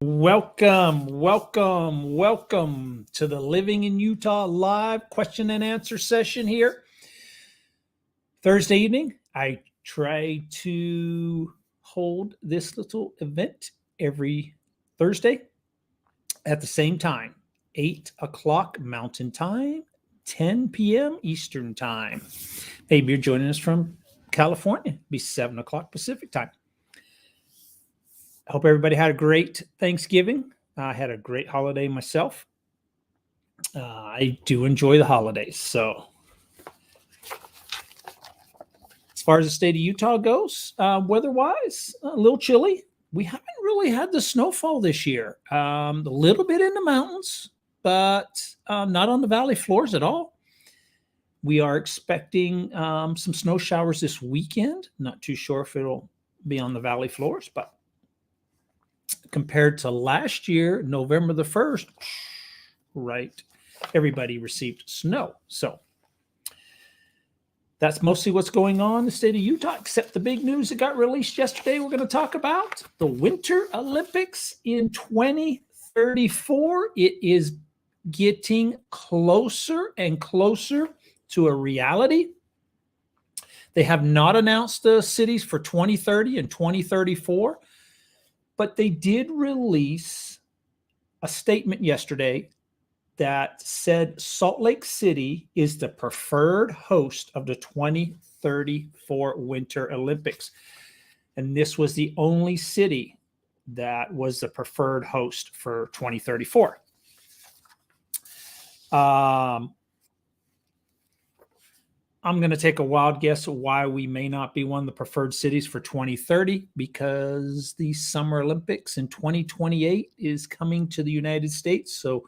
Welcome to the Living in Utah live question and answer session here. Thursday evening, I try to hold this little event every Thursday at the same time, 8 o'clock Mountain Time, 10 p.m. Eastern Time. Maybe you're joining us from California, it'd be 7 o'clock Pacific Time. I hope everybody had a great Thanksgiving. I had a great holiday myself. I do enjoy the holidays. So as far as the state of Utah goes, weather-wise, a little chilly. We haven't really had the snowfall this year. A little bit in the mountains, but not on the valley floors at all. We are expecting some snow showers this weekend. Not too sure if it'll be on the valley floors, but compared to last year, November the 1st, right, everybody received snow. So that's mostly what's going on in the state of Utah, except the big news that got released yesterday. We're going to talk about the Winter Olympics in 2034. It is getting closer and closer to a reality. They have not announced the cities for 2030 and 2034. But they did release a statement yesterday that said Salt Lake City is the preferred host of the 2034 Winter Olympics. And this was the only city that was the preferred host for 2034. I'm going to take a wild guess at why we may not be one of the preferred cities for 2030, because the Summer Olympics in 2028 is coming to the United States. So,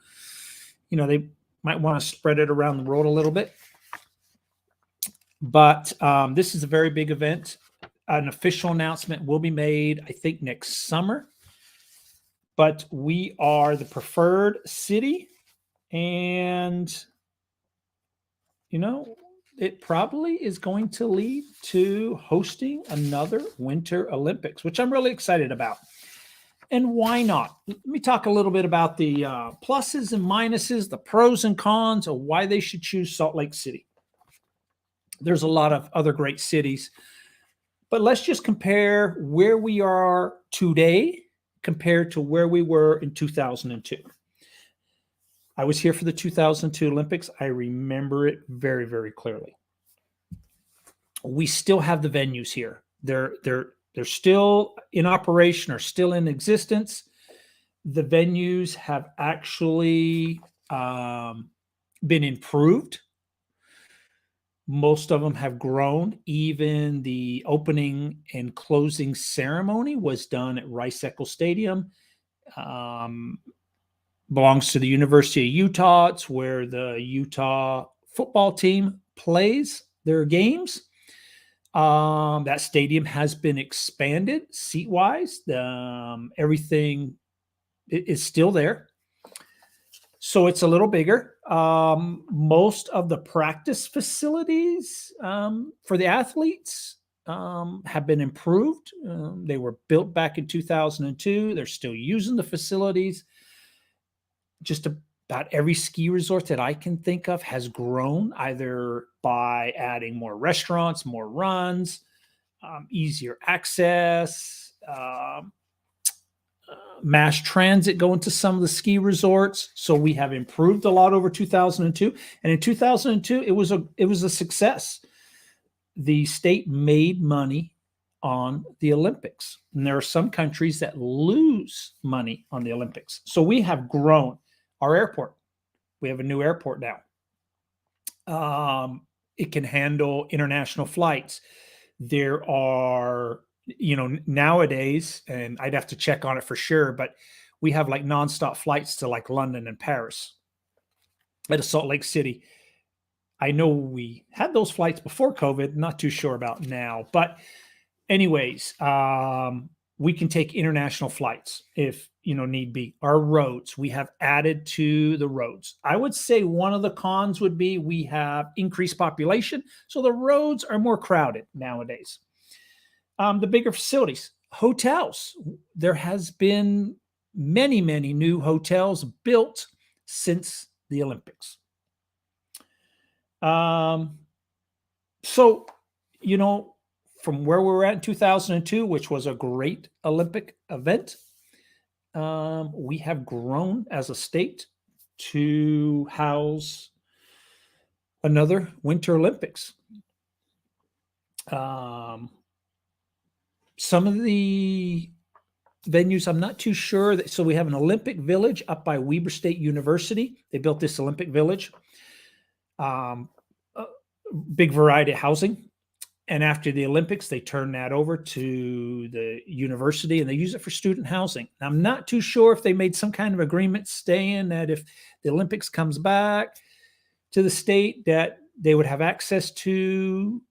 they might want to spread it around the world a little bit. But this is a very big event. An official announcement will be made, I think, next summer. But we are the preferred city. And, it probably is going to lead to hosting another Winter Olympics, which I'm really excited about. And why not? Let me talk a little bit about the pluses and minuses, the pros and cons of why they should choose Salt Lake City. There's a lot of other great cities, but let's just compare where we are today compared to where we were in 2002. I was here for the 2002 Olympics. I remember it very, very clearly. We still have the venues here. They're still in operation or still in existence. The venues have actually been improved. Most of them have grown. Even the opening and closing ceremony was done at Rice-Eccles Stadium. Belongs to the University of Utah. It's where the Utah football team plays their games. That stadium has been expanded seat-wise. Everything is still there. So it's a little bigger. Most of the practice facilities for the athletes have been improved. They were built back in 2002. They're still using the facilities. Just about every ski resort that I can think of has grown, either by adding more restaurants, more runs, easier access, mass transit going to some of the ski resorts. So we have improved a lot over 2002. And in 2002, it was a success. The state made money on the Olympics. And there are some countries that lose money on the Olympics. So we have grown. Our airport, we have a new airport now. It can handle international flights. There are, nowadays, and I'd have to check on it for sure, but we have like nonstop flights to like London and Paris at a Salt Lake City. I know we had those flights before COVID, not too sure about now, but anyways, we can take international flights if need be. Our roads, we have added to the roads. I would say one of the cons would be we have increased population, so the roads are more crowded nowadays. The bigger facilities, hotels, there has been many, many new hotels built since the Olympics. So, from where we were at in 2002, which was a great Olympic event, we have grown as a state to house another Winter Olympics. Some of the venues, I'm not too sure. So we have an Olympic Village up by Weber State University. They built this Olympic Village. Big variety of housing. And after the Olympics, they turned that over to the university and they use it for student housing. I'm not too sure if they made some kind of agreement staying that if the Olympics comes back to the state that they would have access to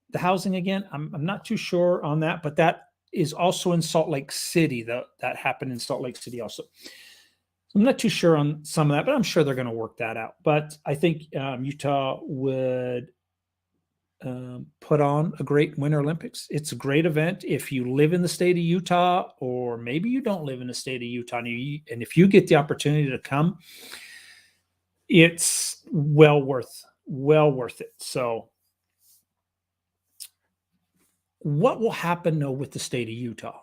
the housing again. I'm not too sure on that, but that is also in Salt Lake City. That happened in Salt Lake City also. I'm not too sure on some of that, but I'm sure they're going to work that out. But I think Utah would put on a great Winter Olympics. It's a great event. If you live in the state of Utah, or maybe you don't live in the state of Utah, and if you get the opportunity to come, it's well worth it. So what will happen though with the state of Utah?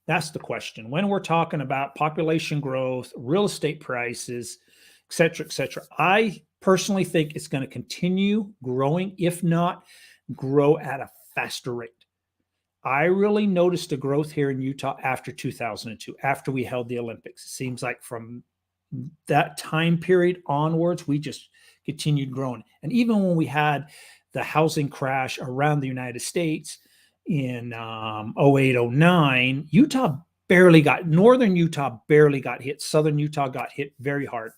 That's the question. When we're talking about population growth, real estate prices, et cetera, I personally think it's going to continue growing, if not grow at a faster rate. I really noticed a growth here in Utah after 2002, after we held the Olympics. It seems like from that time period onwards, we just continued growing. And even when we had the housing crash around the United States in 08, 09, northern Utah barely got hit. Southern Utah got hit very hard.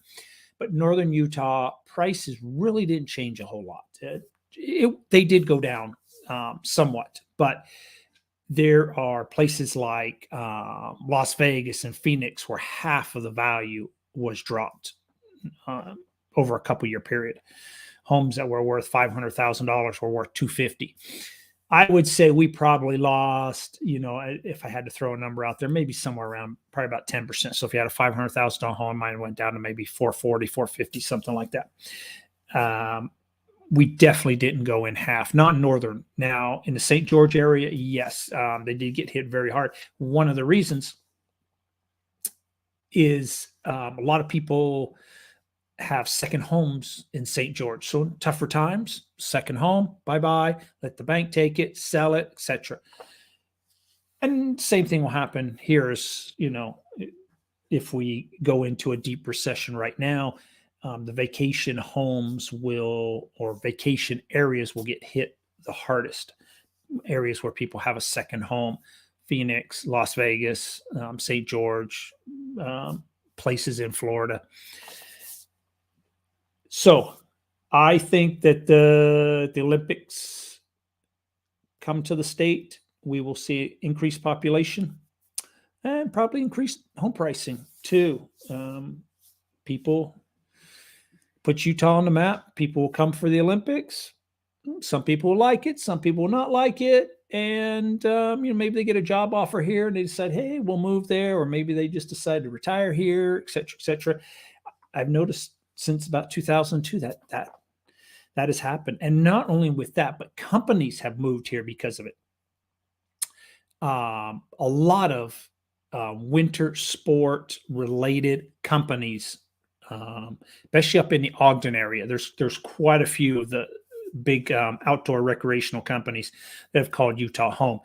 But northern Utah prices really didn't change a whole lot. They did go down somewhat, but there are places like Las Vegas and Phoenix where half of the value was dropped over a couple-year period. Homes that were worth $500,000 were worth $250,000. I would say we probably lost, if I had to throw a number out there, maybe somewhere around probably about 10%. So if you had a $500,000 home, mine went down to maybe $440,000, $450,000, something like that. We definitely didn't go in half, not northern. Now in the St. George area, yes, they did get hit very hard. One of the reasons is a lot of people have second homes in St. George. So tougher times, second home, bye-bye, let the bank take it, sell it, etc. And same thing will happen here is, if we go into a deep recession right now, the vacation homes or vacation areas will get hit the hardest. Areas where people have a second home, Phoenix, Las Vegas, St. George, places in Florida. So I think that the Olympics come to the state, we will see increased population and probably increased home pricing too. People put Utah on the map. People will come for the Olympics. Some people will like it. Some people will not like it. And, maybe they get a job offer here and they decide, hey, we'll move there. Or maybe they just decide to retire here, et cetera, et cetera. I've noticed since about 2002 that has happened. And not only with that, but companies have moved here because of it. A lot of winter sport related companies, especially up in the Ogden area. There's quite a few of the big outdoor recreational companies that have called Utah home.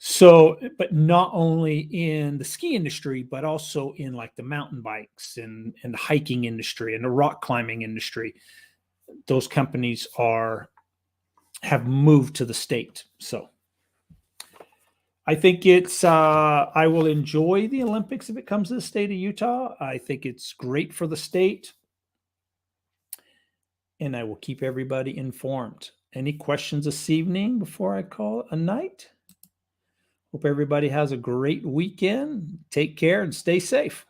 So, but not only in the ski industry, but also in like the mountain bikes and the hiking industry and the rock climbing industry. Those companies have moved to the state. So I think I will enjoy the Olympics if it comes to the state of Utah. I think it's great for the state. And I will keep everybody informed. Any questions this evening before I call it a night? Hope everybody has a great weekend. Take care and stay safe.